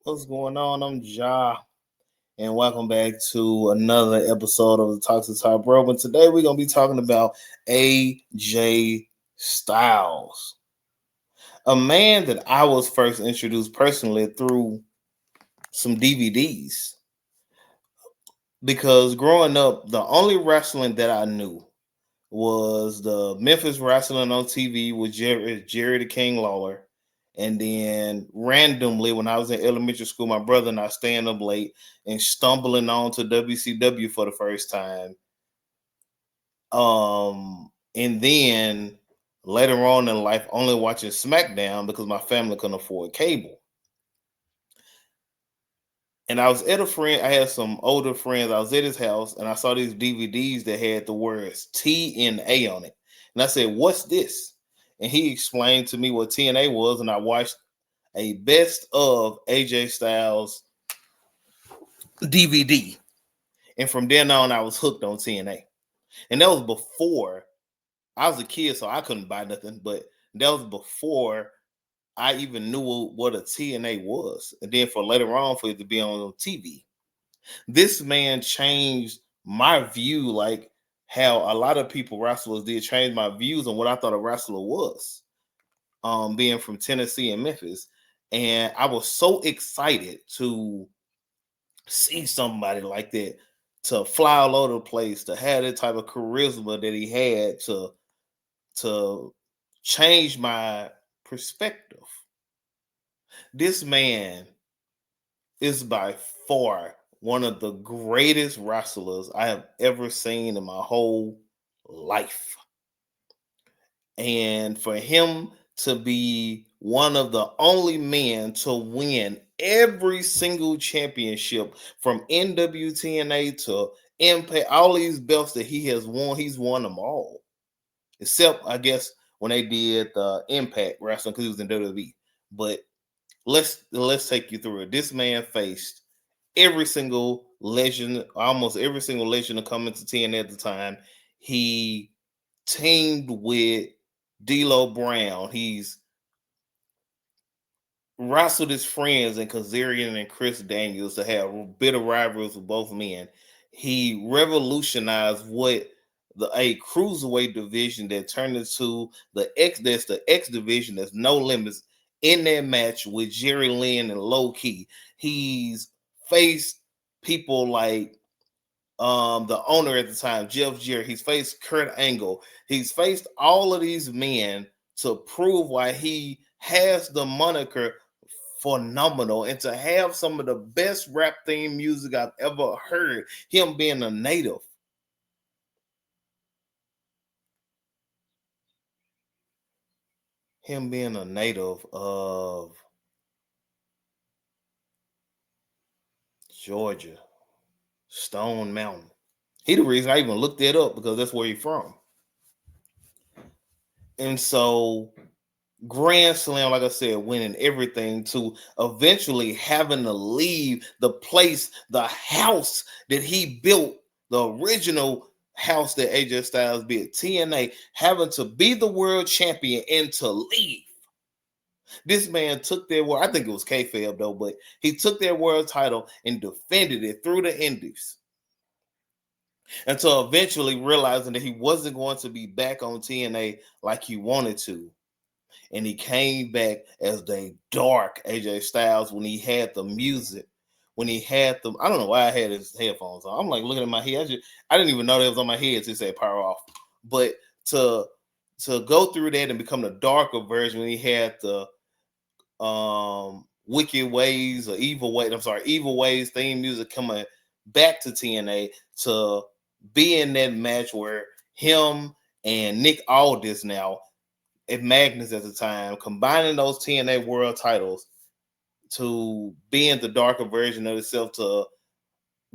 What's going on? I'm Ja, and welcome back to another episode of the Talk to Top Bro. And today we're gonna be talking about AJ Styles, a man that I was first introduced personally through some DVDs. Because growing up, the only wrestling that I knew was the Memphis Wrestling on TV with Jerry the King Lawler. And then randomly, when I was in elementary school, my brother and I staying up late and stumbling on to WCW for the first time. And then later on in life, only watching SmackDown because my family couldn't afford cable. And I was at a friend, I had some older friends. I was at his house and I saw these DVDs that had the words TNA on it. And I said, "What's this?" And he explained to me what TNA was. And I watched a best of AJ Styles DVD. And from then on, I was hooked on TNA. And that was before I was a kid, so I couldn't buy nothing. But that was before I even knew what a TNA was. And then for later on, for it to be on TV. This man changed my view, like how a lot of people wrestlers did change my views on what I thought a wrestler was. Being from Tennessee and Memphis, and I was so excited to see somebody like that, to fly all over the place, to have that type of charisma that he had, to change my perspective. This man is by far one of the greatest wrestlers I have ever seen in my whole life. And for him to be one of the only men to win every single championship from NWTNA to Impact, all these belts that he has won, he's won them all. Except, I guess, when they did the Impact Wrestling because he was in WWE. But let's take you through it. This man faced every single legend, almost every single legend to come into TNA at the time. He teamed with D'Lo Brown. He's wrestled his friends in Kazarian and Chris Daniels to have bitter rivalries with both men. He revolutionized what a cruiserweight division that turned into the X division. There's no limits in that match with Jerry Lynn and Low Key. He's faced people like the owner at the time, Jeff Jarrett. He's faced Kurt Angle. He's faced all of these men to prove why he has the moniker phenomenal, and to have some of the best rap theme music I've ever heard. Him being a native. Him being a native of Georgia, Stone Mountain. He the reason I even looked that up because that's where he's from. And so Grand Slam, like I said, winning everything to eventually having to leave the place, the house that he built, the original house that AJ Styles built, TNA, having to be the world champion and to leave. This man took their world, I think it was kayfabe though, but he took their world title and defended it through the Indies until eventually realizing that he wasn't going to be back on TNA like he wanted to. And he came back as the dark AJ Styles when he had the music, when he had the, I don't know why I had his headphones on. I'm like looking at my head. I didn't even know that was on my head to say power off. But to go through that and become the darker version when he had the Wicked Ways or Evil Ways theme music coming back to TNA, to be in that match where him and Nick Aldis now at Magnus at the time, combining those TNA world titles to being the darker version of itself, to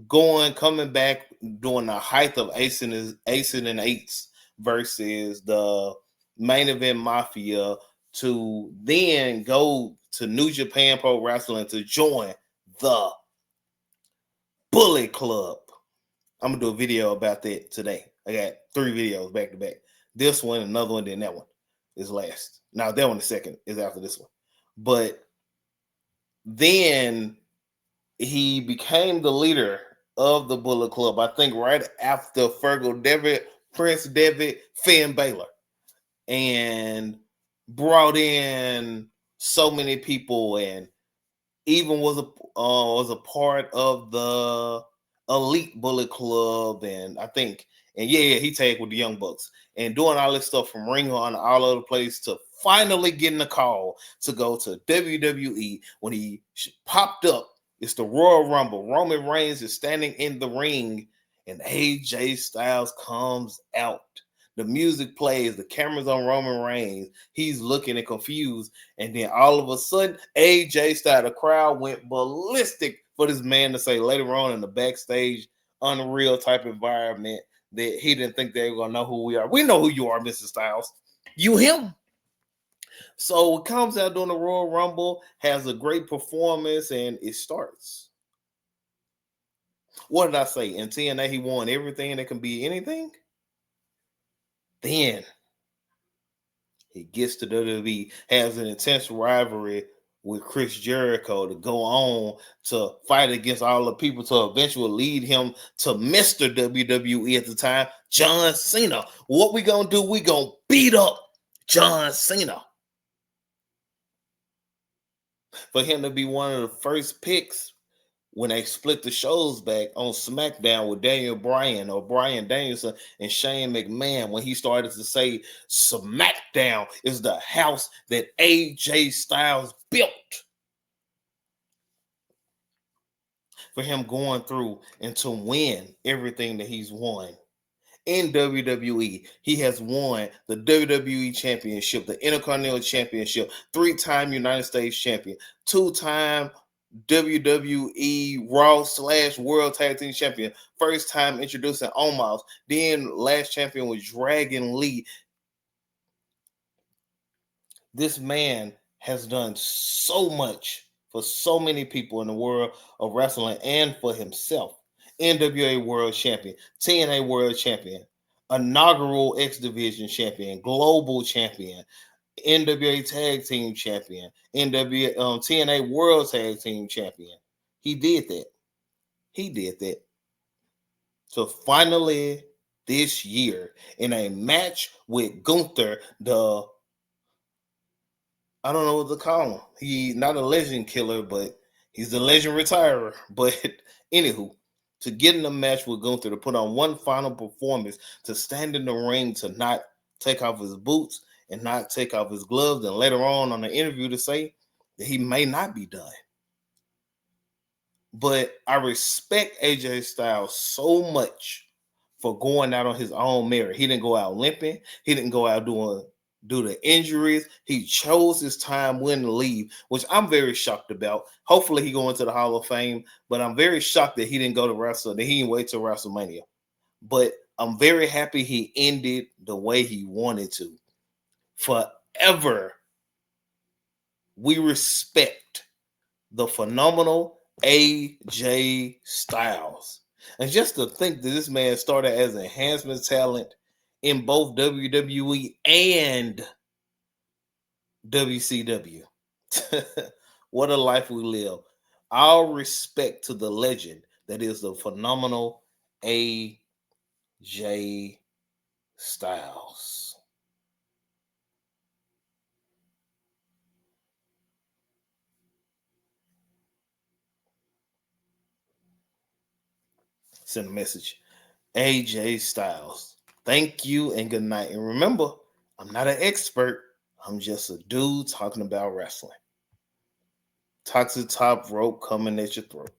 coming back during the height of Ace and Eights versus the main event Mafia, to then go to New Japan Pro Wrestling to join the Bullet Club. I'm gonna do a video about that today. I got 3 videos back to back. This one, another one, then that one is last. Now that one, the second is after this one. But then he became the leader of the Bullet Club, I think, right after Fergal Devitt, Prince Devitt, Finn Balor, and brought in so many people, and even was a part of the Elite Bullet Club, and I think, and yeah, he tagged with the Young Bucks and doing all this stuff from Ring on all over the place to finally getting a call to go to WWE. When he popped up, it's the Royal Rumble. Roman Reigns is standing in the ring, and AJ Styles comes out. The music plays, the camera's on Roman Reigns. He's looking and confused. And then all of a sudden, AJ Styles, the crowd went ballistic for this man to say later on in the backstage, unreal type environment that he didn't think they were going to know who we are. We know who you are, Mr. Styles. You him. So it comes out during the Royal Rumble, has a great performance, and it starts. What did I say? In TNA, he won everything that can be anything. Then he gets to WWE, has an intense rivalry with Chris Jericho to go on to fight against all the people to eventually lead him to Mr. WWE at the time, John Cena. What we gonna do? We gonna beat up John Cena. For him to be one of the first picks when they split the shows back on SmackDown with Daniel Bryan or Bryan Danielson and Shane McMahon, when he started to say SmackDown is the house that AJ Styles built. For him going through and to win everything that he's won. In WWE, he has won the WWE Championship, the Intercontinental Championship, 3-time United States Champion, 2-time WWE Raw / World Tag Team Champion, first time introducing Omos, then last champion was Dragon Lee. This man has done so much for so many people in the world of wrestling and for himself. NWA World Champion, TNA World Champion, inaugural X Division Champion, Global Champion, NWA Tag Team Champion, TNA World Tag Team Champion. He did that. He did that. So finally, this year, in a match with Gunther, I don't know what to call him. He's not a legend killer, but he's the legend retirer. But anywho, to get in a match with Gunther, to put on one final performance, to stand in the ring, to not take off his boots and not take off his gloves, and later on the interview to say that he may not be done. But I respect AJ Styles so much for going out on his own merit. He didn't go out limping. He didn't go out due to injuries. He chose his time when to leave, which I'm very shocked about. Hopefully he go into the Hall of Fame, but I'm very shocked that he didn't go to wrestle, that he didn't wait till WrestleMania. But I'm very happy he ended the way he wanted to. Forever, we respect the phenomenal AJ Styles. And just to think that this man started as enhancement talent in both WWE and WCW. What a life we live. All respect to the legend that is the phenomenal AJ Styles. Send a message. AJ Styles. Thank you and good night. And remember, I'm not an expert. I'm just a dude talking about wrestling. Toxic Top Rope coming at your throat.